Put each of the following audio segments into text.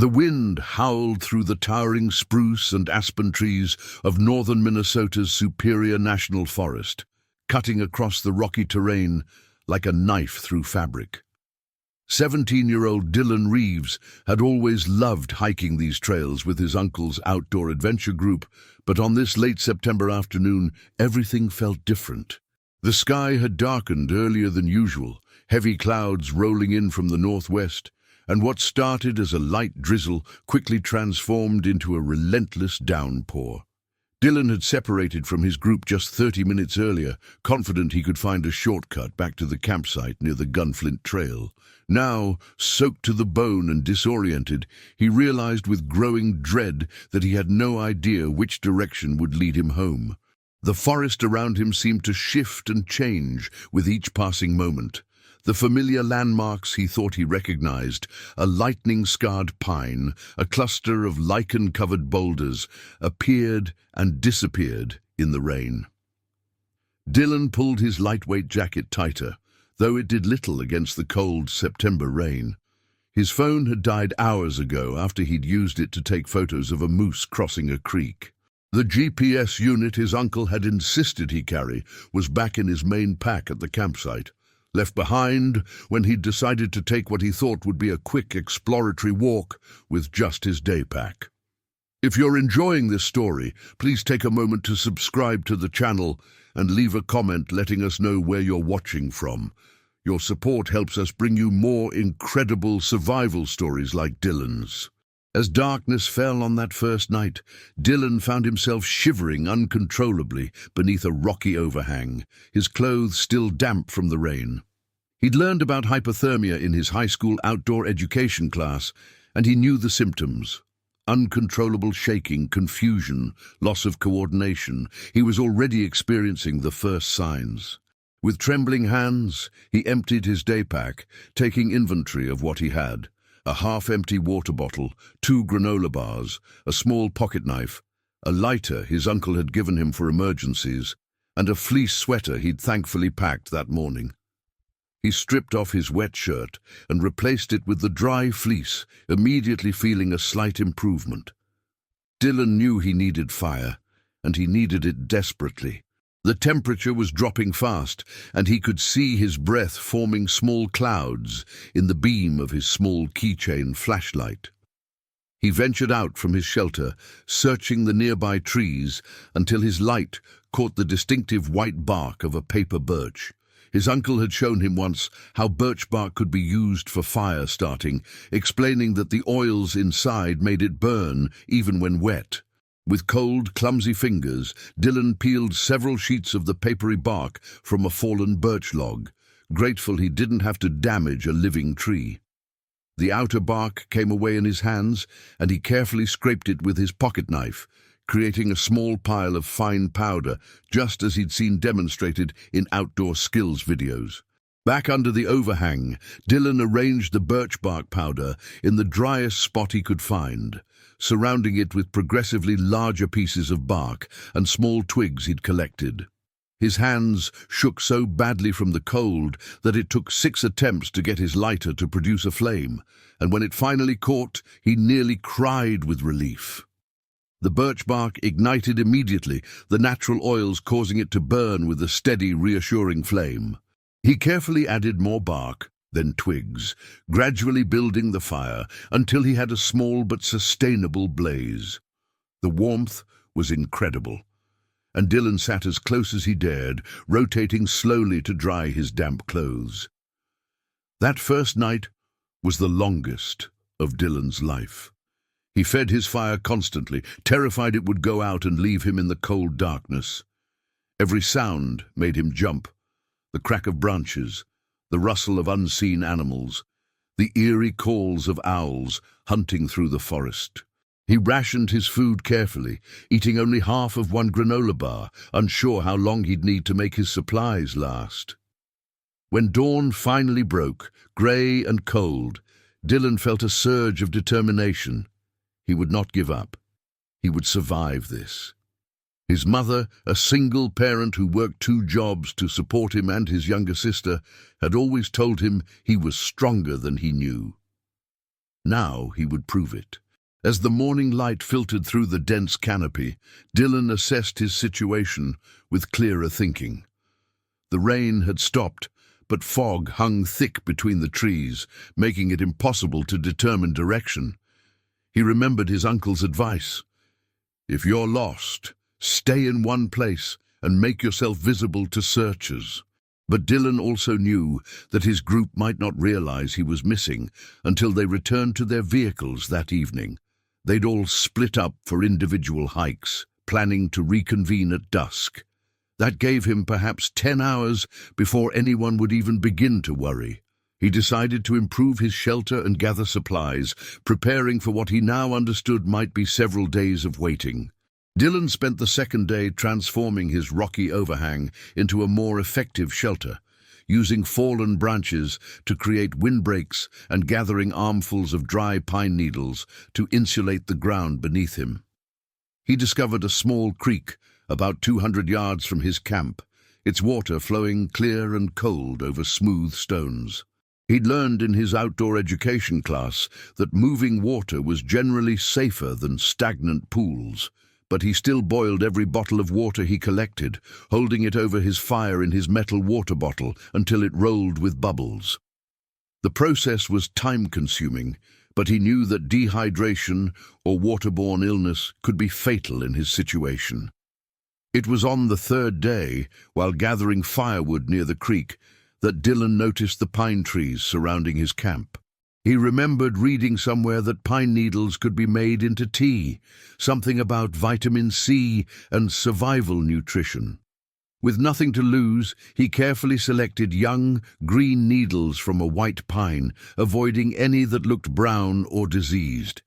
The wind howled through the towering spruce and aspen trees of northern Minnesota's Superior National Forest, cutting across the rocky terrain like a knife through fabric. 17-year-old Dylan Reeves had always loved hiking these trails with his uncle's outdoor adventure group, but on this late September afternoon, everything felt different. The sky had darkened earlier than usual, heavy clouds rolling in from the northwest, and what started as a light drizzle quickly transformed into a relentless downpour. Dylan had separated from his group just 30 minutes earlier, confident he could find a shortcut back to the campsite near the Gunflint Trail. Now, soaked to the bone and disoriented, he realized with growing dread that he had no idea which direction would lead him home. The forest around him seemed to shift and change with each passing moment. The familiar landmarks he thought he recognized, a lightning-scarred pine, a cluster of lichen-covered boulders, appeared and disappeared in the rain. Dylan pulled his lightweight jacket tighter, though it did little against the cold September rain. His phone had died hours ago after he'd used it to take photos of a moose crossing a creek. The GPS unit his uncle had insisted he carry was back in his main pack at the campsite, left behind when he'd decided to take what he thought would be a quick exploratory walk with just his day pack. If you're enjoying this story, please take a moment to subscribe to the channel and leave a comment letting us know where you're watching from. Your support helps us bring you more incredible survival stories like Dylan's. As darkness fell on that first night, Dylan found himself shivering uncontrollably beneath a rocky overhang, his clothes still damp from the rain. He'd learned about hypothermia in his high school outdoor education class, and he knew the symptoms. Uncontrollable shaking, confusion, loss of coordination. He was already experiencing the first signs. With trembling hands, he emptied his day pack, taking inventory of what he had. A half-empty water bottle, 2 granola bars, a small pocketknife, a lighter his uncle had given him for emergencies, and a fleece sweater he'd thankfully packed that morning. He stripped off his wet shirt and replaced it with the dry fleece, immediately feeling a slight improvement. Dylan knew he needed fire, and he needed it desperately. The temperature was dropping fast, and he could see his breath forming small clouds in the beam of his small keychain flashlight. He ventured out from his shelter, searching the nearby trees until his light caught the distinctive white bark of a paper birch. His uncle had shown him once how birch bark could be used for fire starting, explaining that the oils inside made it burn even when wet. With cold, clumsy fingers, Dylan peeled several sheets of the papery bark from a fallen birch log, grateful he didn't have to damage a living tree. The outer bark came away in his hands, and he carefully scraped it with his pocketknife, creating a small pile of fine powder, just as he'd seen demonstrated in outdoor skills videos. Back under the overhang, Dylan arranged the birch bark powder in the driest spot he could find, surrounding it with progressively larger pieces of bark and small twigs he'd collected. His hands shook so badly from the cold that it took 6 attempts to get his lighter to produce a flame, and when it finally caught, he nearly cried with relief. The birch bark ignited immediately, the natural oils causing it to burn with a steady, reassuring flame. He carefully added more bark, then twigs, gradually building the fire until he had a small but sustainable blaze. The warmth was incredible, and Dylan sat as close as he dared, rotating slowly to dry his damp clothes. That first night was the longest of Dylan's life. He fed his fire constantly, terrified it would go out and leave him in the cold darkness. Every sound made him jump: the crack of branches, the rustle of unseen animals, the eerie calls of owls hunting through the forest. He rationed his food carefully, eating only half of 1 granola bar, unsure how long he'd need to make his supplies last. When dawn finally broke, grey and cold, Dylan felt a surge of determination. He would not give up. He would survive this. His mother, a single parent who worked 2 jobs to support him and his younger sister, had always told him he was stronger than he knew. Now he would prove it. As the morning light filtered through the dense canopy, Dylan assessed his situation with clearer thinking. The rain had stopped, but fog hung thick between the trees, making it impossible to determine direction. He remembered his uncle's advice. If you're lost, stay in one place and make yourself visible to searchers. But Dylan also knew that his group might not realize he was missing until they returned to their vehicles that evening. They'd all split up for individual hikes, planning to reconvene at dusk. That gave him perhaps 10 hours before anyone would even begin to worry. He decided to improve his shelter and gather supplies, preparing for what he now understood might be several days of waiting. Dylan spent the second day transforming his rocky overhang into a more effective shelter, using fallen branches to create windbreaks and gathering armfuls of dry pine needles to insulate the ground beneath him. He discovered a small creek about 200 yards from his camp, its water flowing clear and cold over smooth stones. He'd learned in his outdoor education class that moving water was generally safer than stagnant pools, but he still boiled every bottle of water he collected, holding it over his fire in his metal water bottle until it rolled with bubbles. The process was time-consuming, but he knew that dehydration or waterborne illness could be fatal in his situation. It was on the third day, while gathering firewood near the creek, that Dylan noticed the pine trees surrounding his camp. He remembered reading somewhere that pine needles could be made into tea, something about vitamin C and survival nutrition. With nothing to lose, he carefully selected young, green needles from a white pine, avoiding any that looked brown or diseased.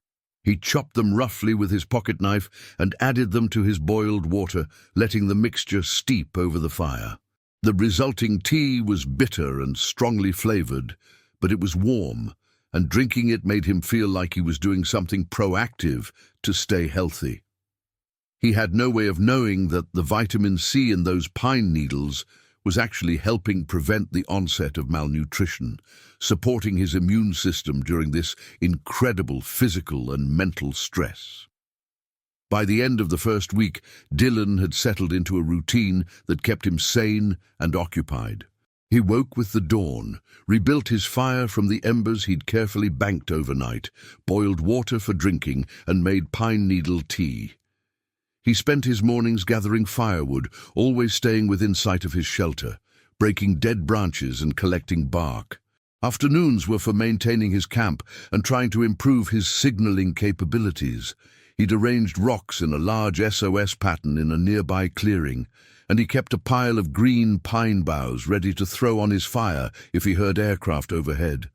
He chopped them roughly with his pocketknife and added them to his boiled water, letting the mixture steep over the fire. The resulting tea was bitter and strongly flavored, but it was warm, and drinking it made him feel like he was doing something proactive to stay healthy. He had no way of knowing that the vitamin C in those pine needles was actually helping prevent the onset of malnutrition, supporting his immune system during this incredible physical and mental stress. By the end of the first week, Dylan had settled into a routine that kept him sane and occupied. He woke with the dawn, rebuilt his fire from the embers he'd carefully banked overnight, boiled water for drinking, and made pine needle tea. He spent his mornings gathering firewood, always staying within sight of his shelter, breaking dead branches and collecting bark. Afternoons were for maintaining his camp and trying to improve his signaling capabilities. He'd arranged rocks in a large SOS pattern in a nearby clearing, and he kept a pile of green pine boughs ready to throw on his fire if he heard aircraft overhead.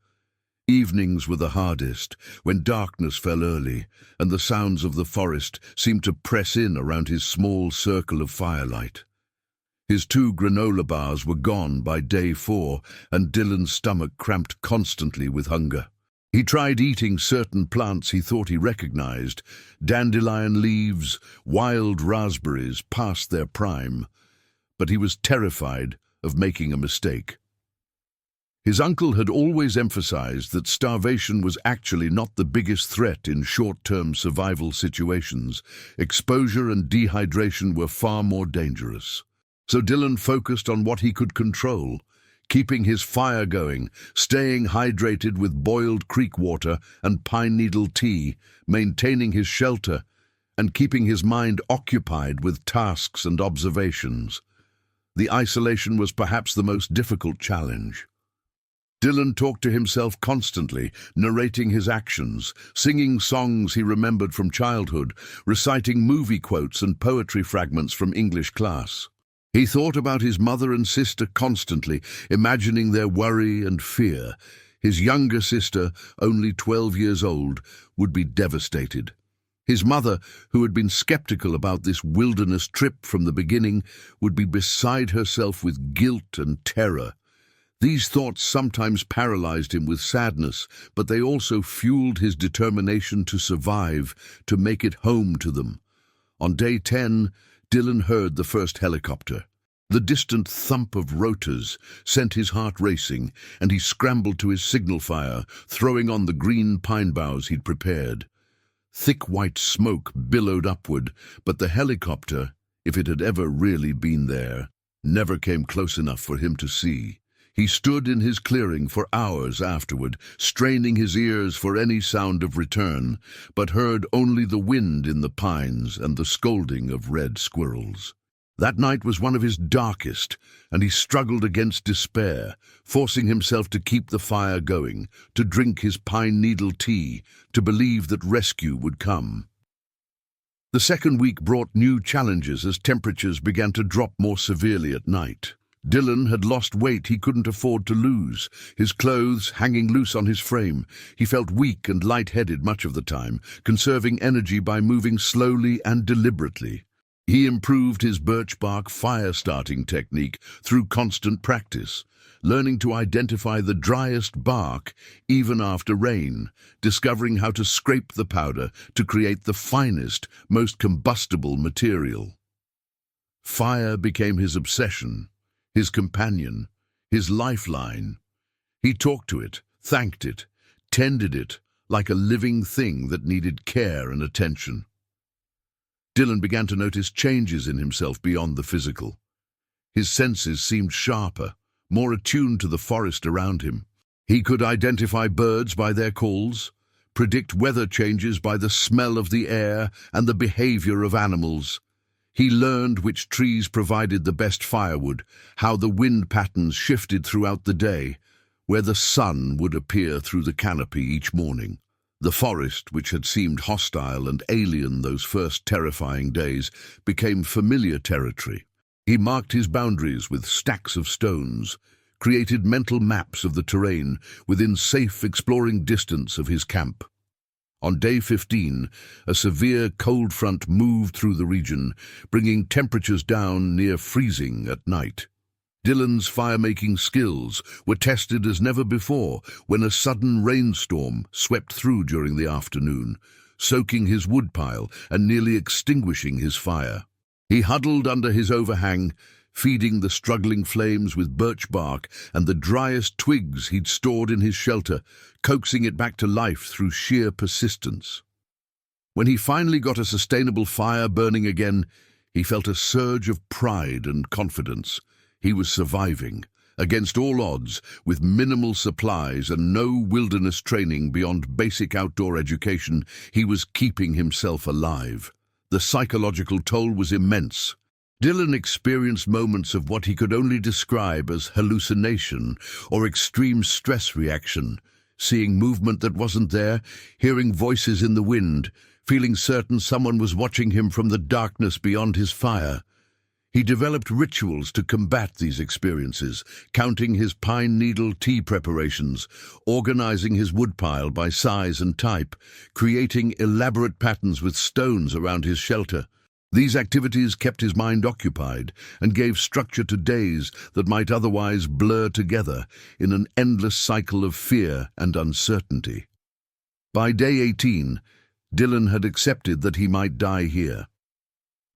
Evenings were the hardest, when darkness fell early, and the sounds of the forest seemed to press in around his small circle of firelight. His 2 granola bars were gone by day 4, and Dylan's stomach cramped constantly with hunger. He tried eating certain plants he thought he recognized, dandelion leaves, wild raspberries past their prime, but he was terrified of making a mistake. His uncle had always emphasized that starvation was actually not the biggest threat in short-term survival situations. Exposure and dehydration were far more dangerous. So Dylan focused on what he could control, keeping his fire going, staying hydrated with boiled creek water and pine needle tea, maintaining his shelter, and keeping his mind occupied with tasks and observations. The isolation was perhaps the most difficult challenge. Dylan talked to himself constantly, narrating his actions, singing songs he remembered from childhood, reciting movie quotes and poetry fragments from English class. He thought about his mother and sister constantly, imagining their worry and fear. His younger sister, only 12 years old, would be devastated. His mother, who had been skeptical about this wilderness trip from the beginning, would be beside herself with guilt and terror. These thoughts sometimes paralyzed him with sadness, but they also fueled his determination to survive, to make it home to them. On day 10, Dylan heard the first helicopter. The distant thump of rotors sent his heart racing, and he scrambled to his signal fire, throwing on the green pine boughs he'd prepared. Thick white smoke billowed upward, but the helicopter, if it had ever really been there, never came close enough for him to see. He stood in his clearing for hours afterward, straining his ears for any sound of return, but heard only the wind in the pines and the scolding of red squirrels. That night was one of his darkest, and he struggled against despair, forcing himself to keep the fire going, to drink his pine needle tea, to believe that rescue would come. The second week brought new challenges as temperatures began to drop more severely at night. Dylan had lost weight he couldn't afford to lose, his clothes hanging loose on his frame. He felt weak and light-headed much of the time, conserving energy by moving slowly and deliberately. He improved his birch bark fire-starting technique through constant practice, learning to identify the driest bark even after rain, discovering how to scrape the powder to create the finest, most combustible material. Fire became his obsession, his companion, his lifeline. He talked to it, thanked it, tended it like a living thing that needed care and attention. Dylan began to notice changes in himself beyond the physical. His senses seemed sharper, more attuned to the forest around him. He could identify birds by their calls, predict weather changes by the smell of the air and the behavior of animals. He learned which trees provided the best firewood, how the wind patterns shifted throughout the day, where the sun would appear through the canopy each morning. The forest, which had seemed hostile and alien those first terrifying days, became familiar territory. He marked his boundaries with stacks of stones, created mental maps of the terrain within safe exploring distance of his camp. On day 15, a severe cold front moved through the region, bringing temperatures down near freezing at night. Dylan's fire-making skills were tested as never before when a sudden rainstorm swept through during the afternoon, soaking his woodpile and nearly extinguishing his fire. He huddled under his overhang, feeding the struggling flames with birch bark and the driest twigs he'd stored in his shelter, coaxing it back to life through sheer persistence. When he finally got a sustainable fire burning again, he felt a surge of pride and confidence. He was surviving, against all odds, with minimal supplies and no wilderness training beyond basic outdoor education. He was keeping himself alive. The psychological toll was immense. Dylan experienced moments of what he could only describe as hallucination or extreme stress reaction, seeing movement that wasn't there, hearing voices in the wind, feeling certain someone was watching him from the darkness beyond his fire. He developed rituals to combat these experiences, counting his pine needle tea preparations, organizing his woodpile by size and type, creating elaborate patterns with stones around his shelter. These activities kept his mind occupied and gave structure to days that might otherwise blur together in an endless cycle of fear and uncertainty. By day 18, Dylan had accepted that he might die here.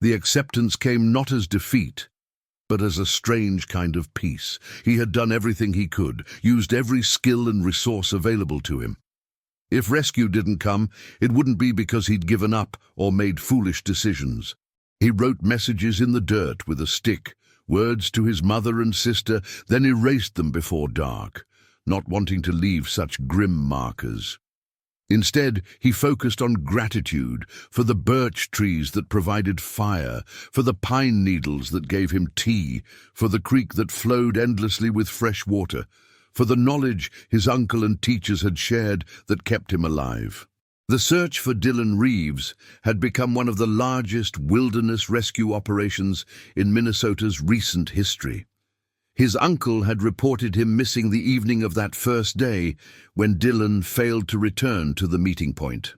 The acceptance came not as defeat, but as a strange kind of peace. He had done everything he could, used every skill and resource available to him. If rescue didn't come, it wouldn't be because he'd given up or made foolish decisions. He wrote messages in the dirt with a stick, words to his mother and sister, then erased them before dark, not wanting to leave such grim markers. Instead, he focused on gratitude for the birch trees that provided fire, for the pine needles that gave him tea, for the creek that flowed endlessly with fresh water, for the knowledge his uncle and teachers had shared that kept him alive. The search for Dylan Reeves had become one of the largest wilderness rescue operations in Minnesota's recent history. His uncle had reported him missing the evening of that first day when Dylan failed to return to the meeting point.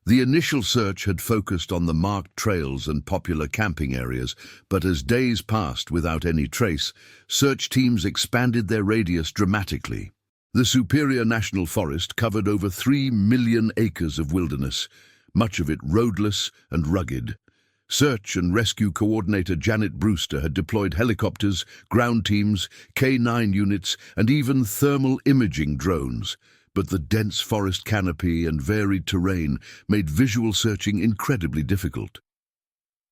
The initial search had focused on the marked trails and popular camping areas, but as days passed without any trace, search teams expanded their radius dramatically. The Superior National Forest covered over 3 million acres of wilderness, much of it roadless and rugged. Search and rescue coordinator Janet Brewster had deployed helicopters, ground teams, K-9 units, and even thermal imaging drones. But the dense forest canopy and varied terrain made visual searching incredibly difficult.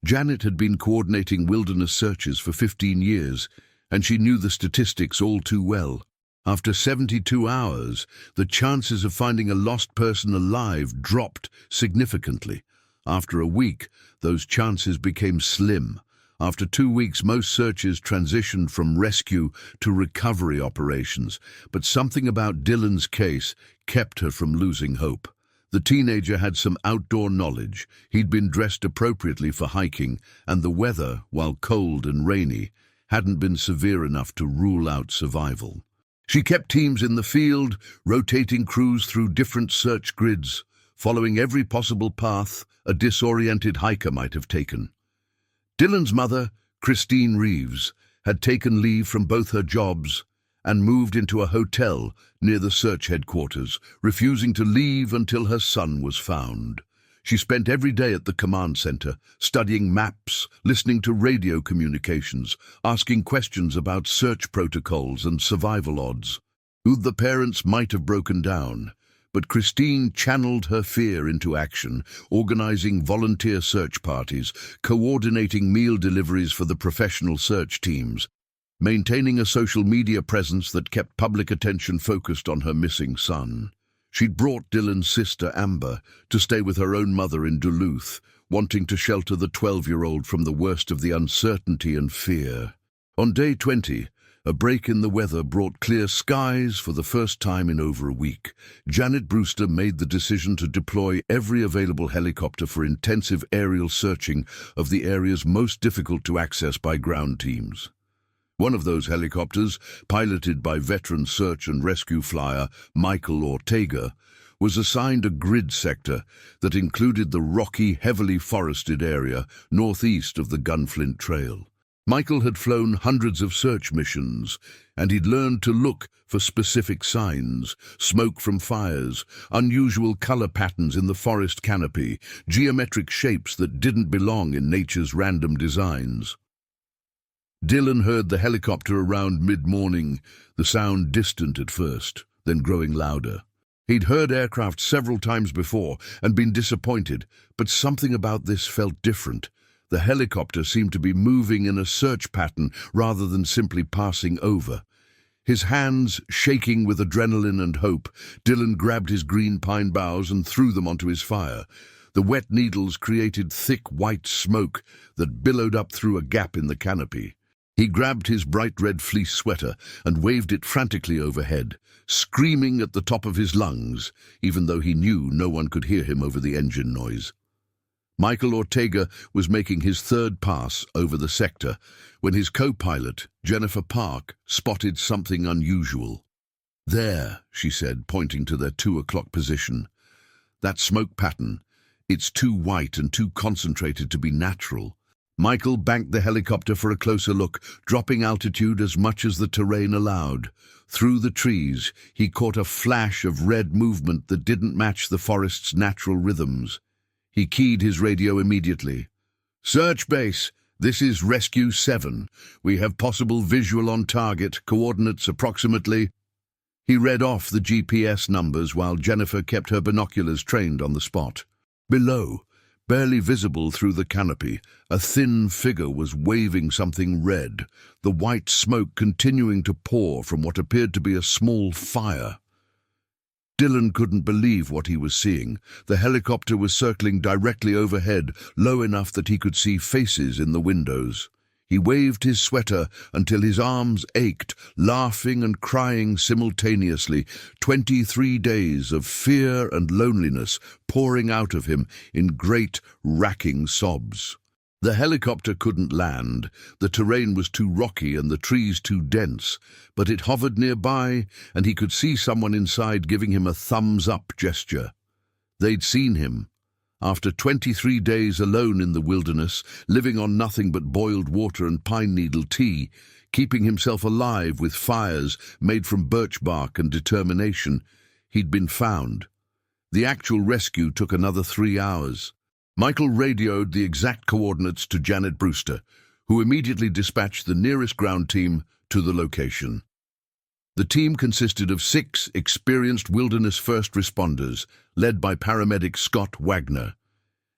Janet had been coordinating wilderness searches for 15 years, and she knew the statistics all too well. After 72 hours, the chances of finding a lost person alive dropped significantly. After a week, those chances became slim. After 2 weeks, most searches transitioned from rescue to recovery operations, but something about Dylan's case kept her from losing hope. The teenager had some outdoor knowledge. He'd been dressed appropriately for hiking, and the weather, while cold and rainy, hadn't been severe enough to rule out survival. She kept teams in the field, rotating crews through different search grids, following every possible path a disoriented hiker might have taken. Dylan's mother, Dylan Reeves, had taken leave from both her jobs and moved into a hotel near the search headquarters, refusing to leave until her son was found. She spent every day at the command center, studying maps, listening to radio communications, asking questions about search protocols and survival odds. The parents might have broken down, but Christine channeled her fear into action, organizing volunteer search parties, coordinating meal deliveries for the professional search teams, maintaining a social media presence that kept public attention focused on her missing son. She'd brought Dylan's sister, Amber, to stay with her own mother in Duluth, wanting to shelter the 12-year-old from the worst of the uncertainty and fear. On day 20, a break in the weather brought clear skies for the first time in over a week. Janet Brewster made the decision to deploy every available helicopter for intensive aerial searching of the areas most difficult to access by ground teams. One of those helicopters, piloted by veteran search and rescue flyer Michael Ortega, was assigned a grid sector that included the rocky, heavily forested area northeast of the Gunflint Trail. Michael had flown hundreds of search missions, and he'd learned to look for specific signs: smoke from fires, unusual color patterns in the forest canopy, geometric shapes that didn't belong in nature's random designs. Dylan heard the helicopter around mid-morning, the sound distant at first, then growing louder. He'd heard aircraft several times before and been disappointed, but something about this felt different. The helicopter seemed to be moving in a search pattern rather than simply passing over. His hands shaking with adrenaline and hope, Dylan grabbed his green pine boughs and threw them onto his fire. The wet needles created thick white smoke that billowed up through a gap in the canopy. He grabbed his bright red fleece sweater and waved it frantically overhead, screaming at the top of his lungs, even though he knew no one could hear him over the engine noise. Michael Ortega was making his third pass over the sector when his co-pilot, Jennifer Park, spotted something unusual. "There," she said, pointing to their 2 o'clock position. "That smoke pattern, it's too white and too concentrated to be natural." Michael banked the helicopter for a closer look, dropping altitude as much as the terrain allowed. Through the trees, he caught a flash of red movement that didn't match the forest's natural rhythms. He keyed his radio immediately. "Search base, this is Rescue 7. We have possible visual on target, coordinates approximately." He read off the GPS numbers while Jennifer kept her binoculars trained on the spot. Below, barely visible through the canopy, a thin figure was waving something red, the white smoke continuing to pour from what appeared to be a small fire. Dylan couldn't believe what he was seeing. The helicopter was circling directly overhead, low enough that he could see faces in the windows. He waved his sweater until his arms ached, laughing and crying simultaneously, 23 days of fear and loneliness pouring out of him in great, racking sobs. The helicopter couldn't land. The terrain was too rocky and the trees too dense, but it hovered nearby, and he could see someone inside giving him a thumbs-up gesture. They'd seen him. After 23 days alone in the wilderness, living on nothing but boiled water and pine needle tea, keeping himself alive with fires made from birch bark and determination, he'd been found. The actual rescue took another 3 hours. Michael radioed the exact coordinates to Janet Brewster, who immediately dispatched the nearest ground team to the location. The team consisted of 6 experienced wilderness first responders, led by paramedic Scott Wagner,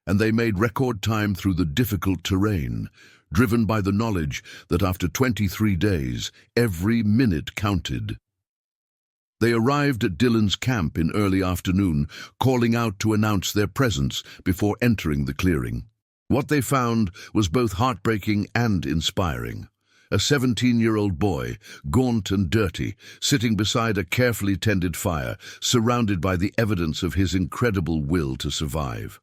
and they made record time through the difficult terrain, driven by the knowledge that after 23 days, every minute counted. They arrived at Dylan's camp in early afternoon, calling out to announce their presence before entering the clearing. What they found was both heartbreaking and inspiring. A 17-year-old boy, gaunt and dirty, sitting beside a carefully tended fire, surrounded by the evidence of his incredible will to survive.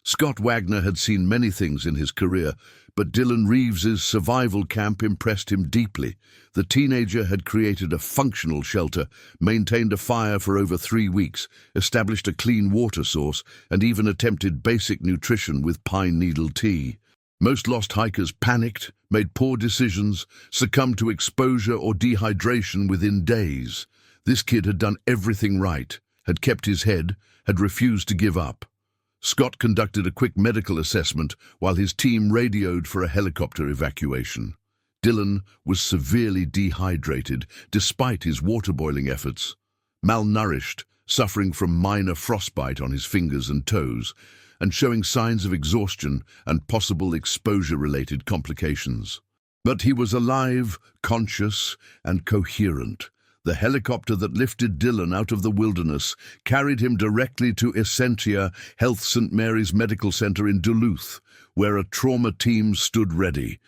Scott Wagner had seen many things in his career, but Dylan Reeves's survival camp impressed him deeply. The teenager had created a functional shelter, maintained a fire for over 3 weeks, established a clean water source, and even attempted basic nutrition with pine needle tea. Most lost hikers panicked, made poor decisions, succumbed to exposure or dehydration within days. This kid had done everything right, had kept his head, had refused to give up. Scott conducted a quick medical assessment while his team radioed for a helicopter evacuation. Dylan was severely dehydrated despite his water-boiling efforts. Malnourished, suffering from minor frostbite on his fingers and toes, and showing signs of exhaustion and possible exposure-related complications. But he was alive, conscious, and coherent. The helicopter that lifted Dylan out of the wilderness carried him directly to Essentia Health St. Mary's Medical Center in Duluth, where a trauma team stood ready.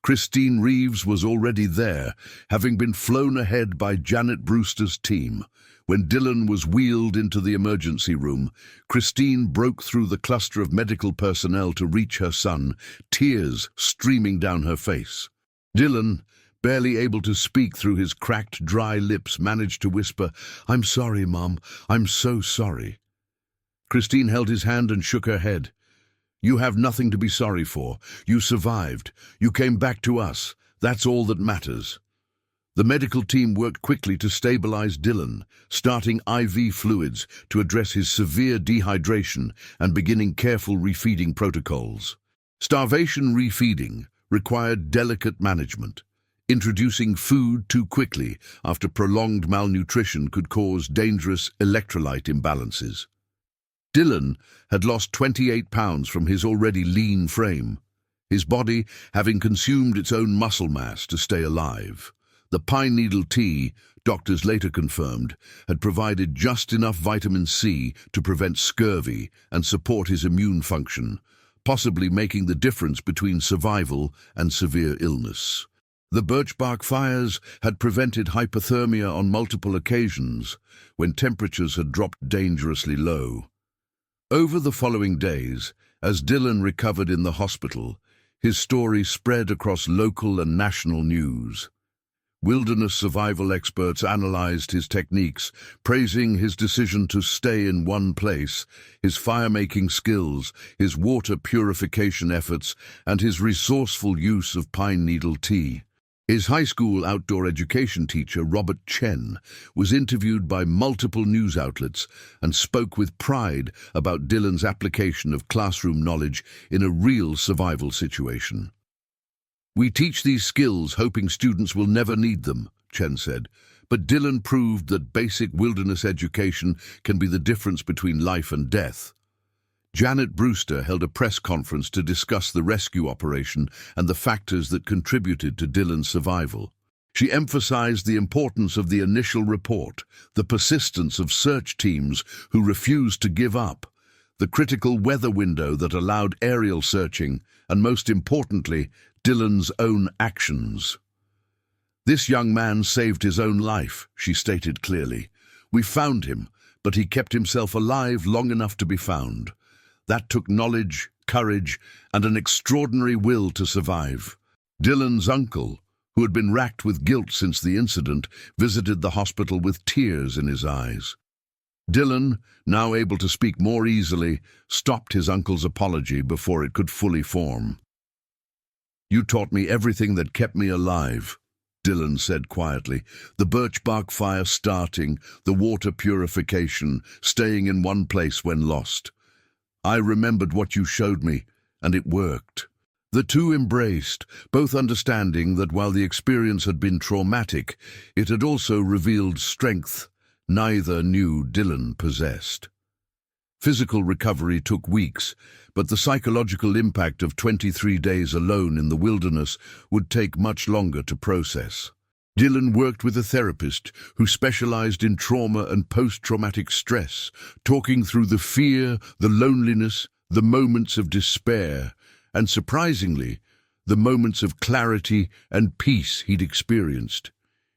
Dylan Reeves was already there, having been flown ahead by Janet Brewster's team. When Dylan was wheeled into the emergency room, Christine broke through the cluster of medical personnel to reach her son, tears streaming down her face. Dylan, barely able to speak through his cracked, dry lips, managed to whisper, "I'm sorry, Mom. I'm so sorry." Christine held his hand and shook her head. "You have nothing to be sorry for. You survived. You came back to us. That's all that matters." The medical team worked quickly to stabilize Dylan, starting IV fluids to address his severe dehydration and beginning careful refeeding protocols. Starvation refeeding required delicate management. Introducing food too quickly after prolonged malnutrition could cause dangerous electrolyte imbalances. Dylan had lost 28 pounds from his already lean frame, his body having consumed its own muscle mass to stay alive. The pine needle tea, doctors later confirmed, had provided just enough vitamin C to prevent scurvy and support his immune function, possibly making the difference between survival and severe illness. The birch bark fires had prevented hypothermia on multiple occasions when temperatures had dropped dangerously low. Over the following days, as Dylan recovered in the hospital, his story spread across local and national news. Wilderness survival experts analyzed his techniques, praising his decision to stay in one place, his fire-making skills, his water purification efforts, and his resourceful use of pine needle tea. His high school outdoor education teacher, Robert Chen, was interviewed by multiple news outlets and spoke with pride about Dylan's application of classroom knowledge in a real survival situation. "We teach these skills hoping students will never need them," Chen said, but Dylan proved that basic wilderness education can be the difference between life and death. Janet Brewster held a press conference to discuss the rescue operation and the factors that contributed to Dylan's survival. She emphasized the importance of the initial report, the persistence of search teams who refused to give up, the critical weather window that allowed aerial searching, and most importantly, Dylan's own actions. "This young man saved his own life," she stated clearly. "We found him, but he kept himself alive long enough to be found. That took knowledge, courage, and an extraordinary will to survive." Dylan's uncle, who had been racked with guilt since the incident, visited the hospital with tears in his eyes. Dylan, now able to speak more easily, stopped his uncle's apology before it could fully form. "You taught me everything that kept me alive," Dylan said quietly. "The birch bark fire starting, the water purification, staying in one place when lost. I remembered what you showed me, and it worked." The two embraced, both understanding that while the experience had been traumatic, it had also revealed strength neither knew Dylan possessed. Physical recovery took weeks, but the psychological impact of 23 days alone in the wilderness would take much longer to process. Dylan worked with a therapist who specialized in trauma and post-traumatic stress, talking through the fear, the loneliness, the moments of despair, and surprisingly, the moments of clarity and peace he'd experienced.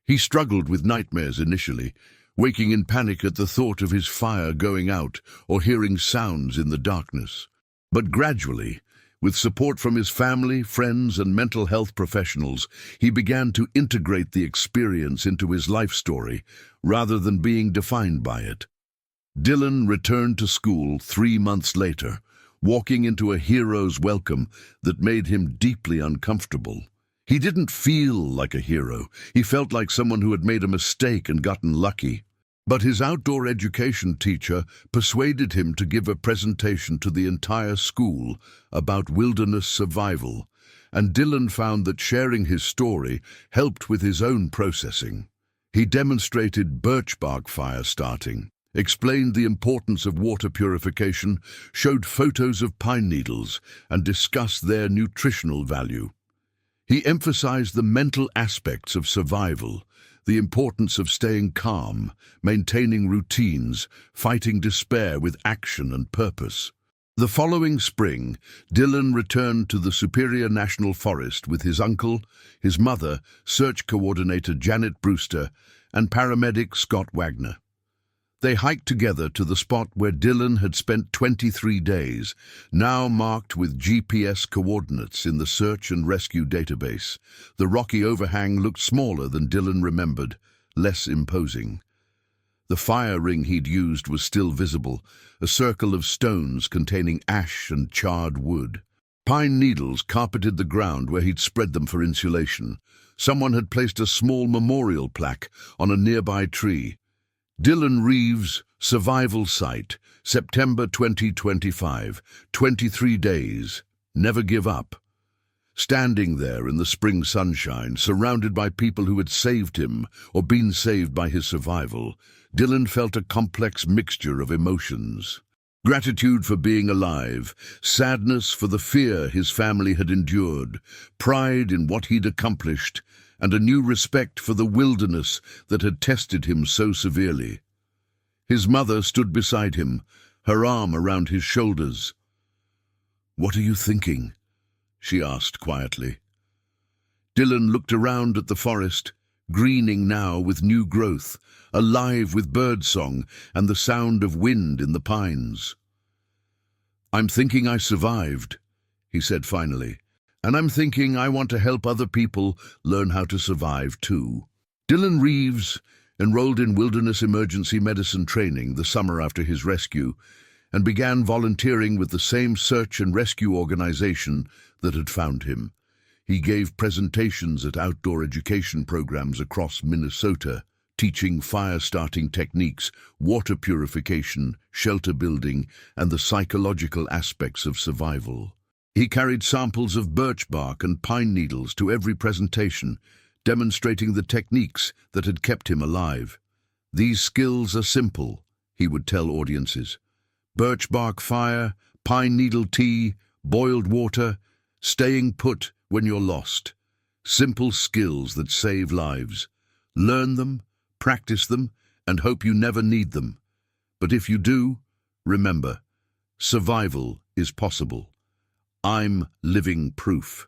He struggled with nightmares initially, waking in panic at the thought of his fire going out or hearing sounds in the darkness. But gradually, with support from his family, friends, and mental health professionals, he began to integrate the experience into his life story rather than being defined by it. Dylan returned to school 3 months later, walking into a hero's welcome that made him deeply uncomfortable. He didn't feel like a hero. He felt like someone who had made a mistake and gotten lucky. But his outdoor education teacher persuaded him to give a presentation to the entire school about wilderness survival, and Dylan found that sharing his story helped with his own processing. He demonstrated birch bark fire starting, explained the importance of water purification, showed photos of pine needles, and discussed their nutritional value. He emphasized the mental aspects of survival, the importance of staying calm, maintaining routines, fighting despair with action and purpose. The following spring, Dylan returned to the Superior National Forest with his uncle, his mother, search coordinator Janet Brewster, and paramedic Scott Wagner. They hiked together to the spot where Dylan had spent 23 days, now marked with GPS coordinates in the search and rescue database. The rocky overhang looked smaller than Dylan remembered, less imposing. The fire ring he'd used was still visible, a circle of stones containing ash and charred wood. Pine needles carpeted the ground where he'd spread them for insulation. Someone had placed a small memorial plaque on a nearby tree. Dylan Reeves, Survival Site, September 2025, 23 days, never give up. Standing there in the spring sunshine, surrounded by people who had saved him or been saved by his survival, Dylan felt a complex mixture of emotions. Gratitude for being alive, sadness for the fear his family had endured, pride in what he'd accomplished, and a new respect for the wilderness that had tested him so severely. His mother stood beside him, her arm around his shoulders. "What are you thinking?" she asked quietly. Dylan looked around at the forest, greening now with new growth, alive with birdsong and the sound of wind in the pines. "I'm thinking I survived," he said finally. "And I'm thinking I want to help other people learn how to survive too." Dylan Reeves enrolled in wilderness emergency medicine training the summer after his rescue and began volunteering with the same search and rescue organization that had found him. He gave presentations at outdoor education programs across Minnesota, teaching fire-starting techniques, water purification, shelter building, and the psychological aspects of survival. He carried samples of birch bark and pine needles to every presentation, demonstrating the techniques that had kept him alive. "These skills are simple," he would tell audiences. "Birch bark fire, pine needle tea, boiled water, staying put when you're lost. Simple skills that save lives. Learn them, practice them, and hope you never need them. But if you do, remember, survival is possible. I'm living proof."